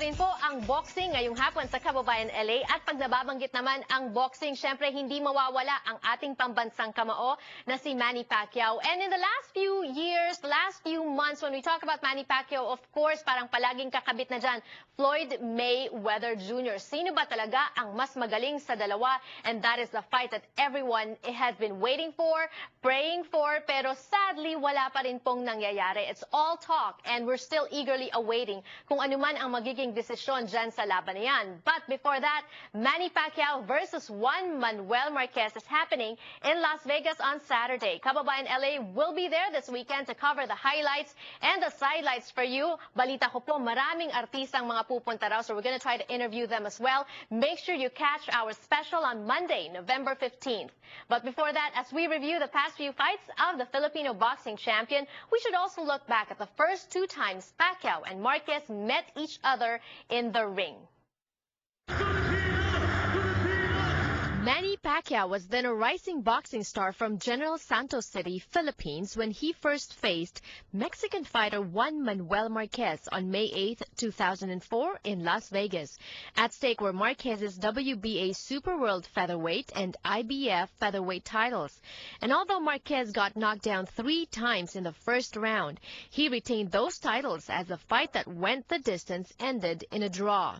pa rin po ang boxing ngayong hapon sa Kababayan, LA. At pag nababanggit naman ang boxing, syempre hindi mawawala ang ating pambansang kamao na si Manny Pacquiao. And in the last few years, last few months, when we talk about Manny Pacquiao, of course, parang palaging kakabit na dyan, Floyd Mayweather Jr. Sino ba talaga ang mas magaling sa dalawa? And that is the fight that everyone has been waiting for, praying for, pero sadly, wala pa rin pong nangyayari. It's all talk, and we're still eagerly awaiting kung ano man ang magiging desisyon dyan sa laban na yan. But before that, Manny Pacquiao versus Juan Manuel Marquez is happening in Las Vegas on Saturday. Kababayan LA will be there this weekend to cover the highlights and the sidelights for you. Balita ko po, maraming artistang mga pupunta raw, so we're gonna try to interview them as well. Make sure you catch our special on Monday, November 15th. But before that, as we review the past few fights of the Filipino boxing champion, we should also look back at the first two times Pacquiao and Marquez met each other in the ring. Manny Pacquiao was then a rising boxing star from General Santos City, Philippines, when he first faced Mexican fighter Juan Manuel Marquez on May 8, 2004 in Las Vegas. At stake were Marquez's WBA Super World Featherweight and IBF Featherweight titles. And although Marquez got knocked down 3 times in the first round, he retained those titles as the fight that went the distance ended in a draw.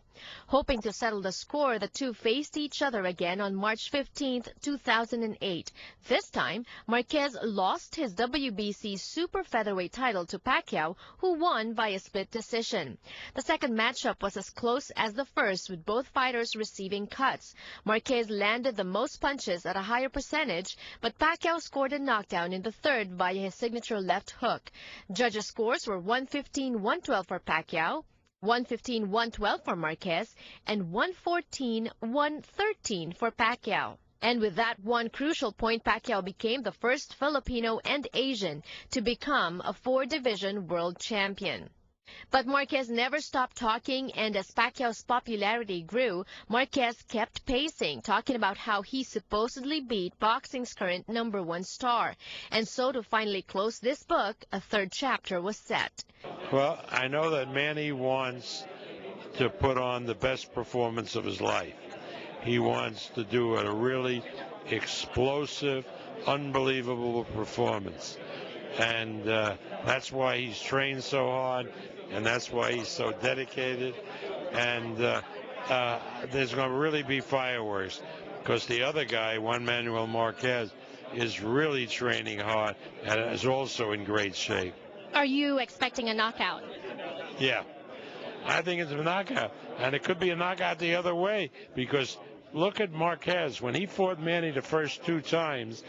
Hoping to settle the score, the two faced each other again on March 15, 2008. This time, Marquez lost his WBC Super Featherweight title to Pacquiao, who won by a split decision. The second matchup was as close as the first, with both fighters receiving cuts. Marquez landed the most punches at a higher percentage, but Pacquiao scored a knockdown in the third via his signature left hook. Judges' scores were 115-112 for Pacquiao, 115-112 for Marquez, and 114-113 for Pacquiao. And with that one crucial point, Pacquiao became the first Filipino and Asian to become a 4-division world champion. But Marquez never stopped talking, and as Pacquiao's popularity grew, Marquez kept pacing, talking about how he supposedly beat boxing's current #1 star. And so to finally close this book, a third chapter was set. Well, I know that Manny wants to put on the best performance of his life. He wants to do a really explosive, unbelievable performance. And that's why he's trained so hard, and that's why he's so dedicated. And there's going to really be fireworks, because the other guy, Juan Manuel Marquez, is really training hard and is also in great shape. Are you expecting a knockout? Yeah, I think it's a knockout, and it could be a knockout the other way, because look at Marquez. When he fought Manny the first 2 times,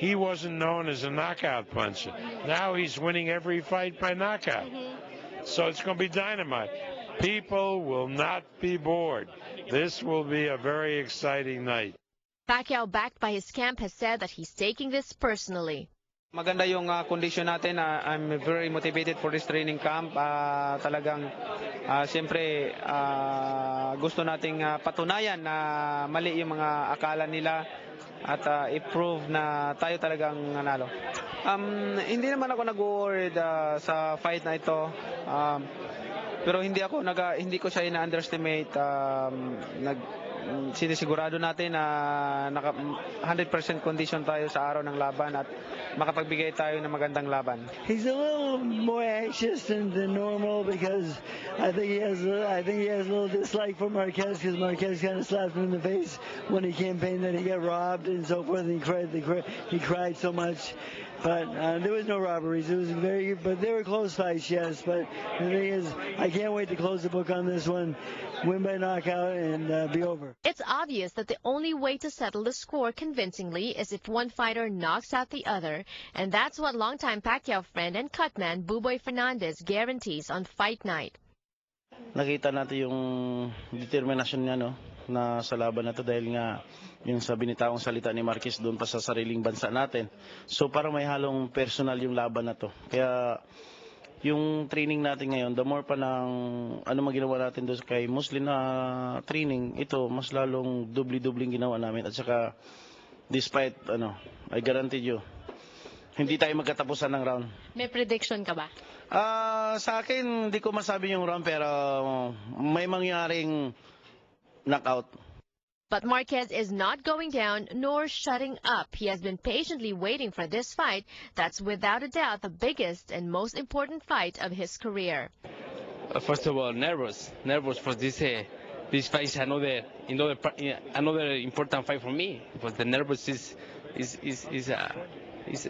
he wasn't known as a knockout puncher. Now he's winning every fight by knockout. So it's going to be dynamite. People will not be bored. This will be a very exciting night. Pacquiao, backed by his camp, has said that he's taking this personally. Maganda yung condition natin. I'm very motivated for this training camp. Talagang siyempre gusto nating patunayan na mali yung mga akala nila at i-prove na tayo talagang nanalo. Hindi naman ako nag-worried sa fight na ito. Pero hindi ko siya ina-underestimate. Sinisigurado natin na 100% condition tayo sa araw ng laban at makapagbigay tayo ng magandang laban. He's a little more anxious than normal, because I think he has a little dislike for Marquez, because Marquez kind of slapped him in the face when he campaigned that he got robbed and so forth. And he cried so much. But there was no robberies. It was but they were close fights, yes. But the thing is, I can't wait to close the book on this one, win by knockout, and be over. It's obvious that the only way to settle the score convincingly is if one fighter knocks out the other, and that's what longtime Pacquiao friend and cutman Buboy Fernandez guarantees on fight night. Nakita natin yung determinasyon niya, no, na sa laban na to, dahil nga yung sa binitawang salita ni Marquez doon pa sa sariling bansa natin. So parang may halong personal yung laban na to. Kaya yung training natin ngayon, the more pa ng ano maginawa natin doon kay Muslim na training, ito mas lalong dubli-dubling ginawa namin. At saka despite I guarantee you, hindi tayo magkatapusan ng round. May prediction ka ba? Sa akin, hindi ko masabi yung round pero may mangyaring knockout. But Marquez is not going down nor shutting up. He has been patiently waiting for this fight. That's without a doubt the biggest and most important fight of his career. First of all, nervous for this fight is another important fight for me. Because the nervous is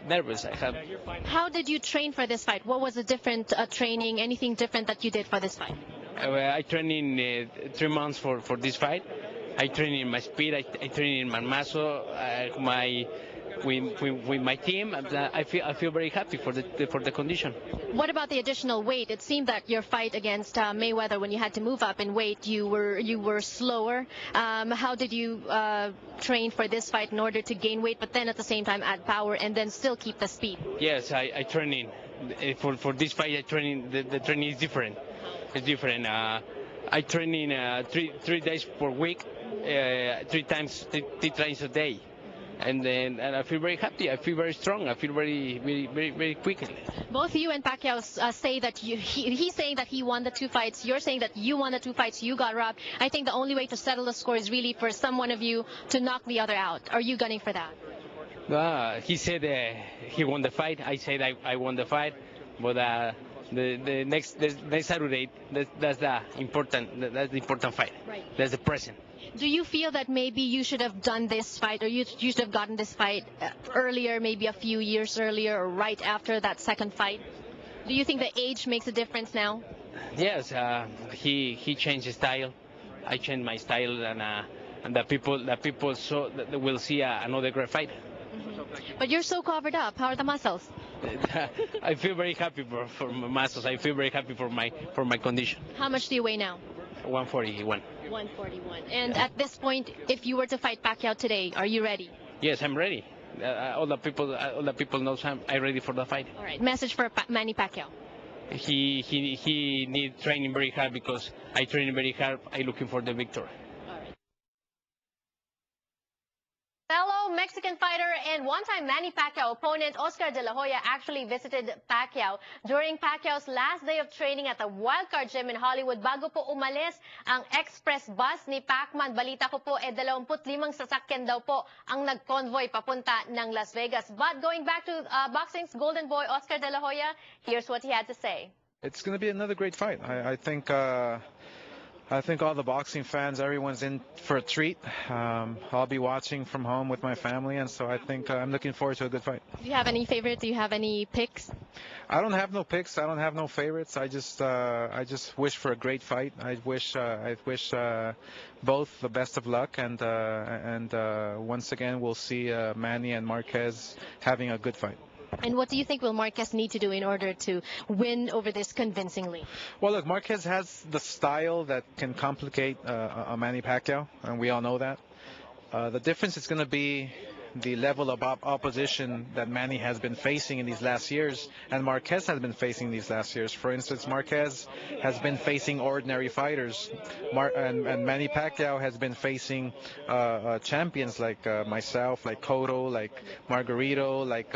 nervous. I have. How did you train for this fight? What was the different training? Anything different that you did for this fight? I trained in 3 months for this fight. I train in my speed. I train in my muscle. With my team. I feel very happy for the condition. What about the additional weight? It seemed that your fight against Mayweather, when you had to move up in weight, you were slower. How did you train for this fight in order to gain weight, but then at the same time add power and then still keep the speed? Yes, I train in for this fight. I train the training is different. It's different. I train in 3 days per week, 3 times a day. And I feel very happy. I feel very strong. I feel very quickly. Both you and Pacquiao say that he's saying that he won the 2 fights. You're saying that you won the 2 fights. You got robbed. I think the only way to settle the score is really for one of you to knock the other out. Are you gunning for that? He said he won the fight. I said I won the fight. But the next Saturday, that's the important fight. Right. That's the present. Do you feel that maybe you should have done this fight, or you should have gotten this fight earlier, maybe a few years earlier, or right after that second fight? Do you think the age makes a difference now? Yes, he changed his style. I changed my style, and the people will see another great fight. But you're so covered up. How are the muscles? I feel very happy for my muscles. I feel very happy for my condition. How much do you weigh now? 141. 141. And at this point, if you were to fight Pacquiao today, are you ready? Yes, I'm ready. All the people know I'm ready for the fight. All right. Message for Manny Pacquiao. He needs training very hard because I train very hard. I'm looking for the victory. Fellow Mexican fighter and one-time Manny Pacquiao opponent Oscar De La Hoya actually visited Pacquiao during Pacquiao's last day of training at the Wildcard Gym in Hollywood bago po umalis ang express bus ni Pacman. Balita ko po, 25 sasakyan daw po ang nag-convoy papunta ng Las Vegas. But going back to boxing's golden boy, Oscar De La Hoya, here's what he had to say. It's going to be another great fight. I think all the boxing fans, everyone's in for a treat. I'll be watching from home with my family, and so I think I'm looking forward to a good fight. Do you have any favorites? Do you have any picks? I don't have no picks. I don't have no favorites. I just wish for a great fight. I wish both the best of luck, and once again we'll see Manny and Marquez having a good fight. And what do you think will Marquez need to do in order to win over this convincingly? Well, look, Marquez has the style that can complicate a Manny Pacquiao, and we all know that. The difference is going to be the level of opposition that Manny has been facing in these last years, and Marquez has been facing these last years. For instance, Marquez has been facing ordinary fighters, and Manny Pacquiao has been facing champions like myself, like Cotto, like Margarito, like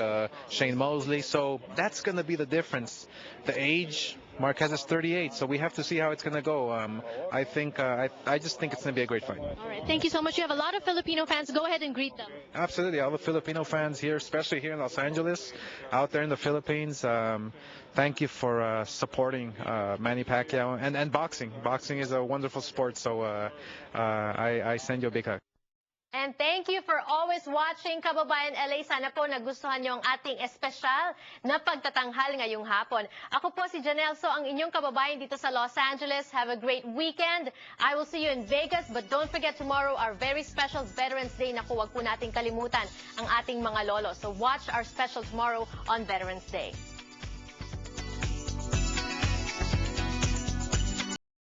Shane Mosley. So that's going to be the difference. The age. Marquez is 38, so we have to see how it's going to go. I just think it's going to be a great fight. All right, thank you so much. You have a lot of Filipino fans. Go ahead and greet them. Absolutely, all the Filipino fans here, especially here in Los Angeles, out there in the Philippines. Thank you for supporting Manny Pacquiao and boxing. Boxing is a wonderful sport, so I send you a big hug. And thank you for always watching Kababayan LA. Sana po nagustuhan nyo ang ating espesyal na pagtatanghal ngayong hapon. Ako po si Janelle, so ang inyong kababayan dito sa Los Angeles. Have a great weekend. I will see you in Vegas, but don't forget tomorrow our very special Veterans Day. Naku, wag po nating kalimutan ang ating mga lolo. So watch our special tomorrow on Veterans Day.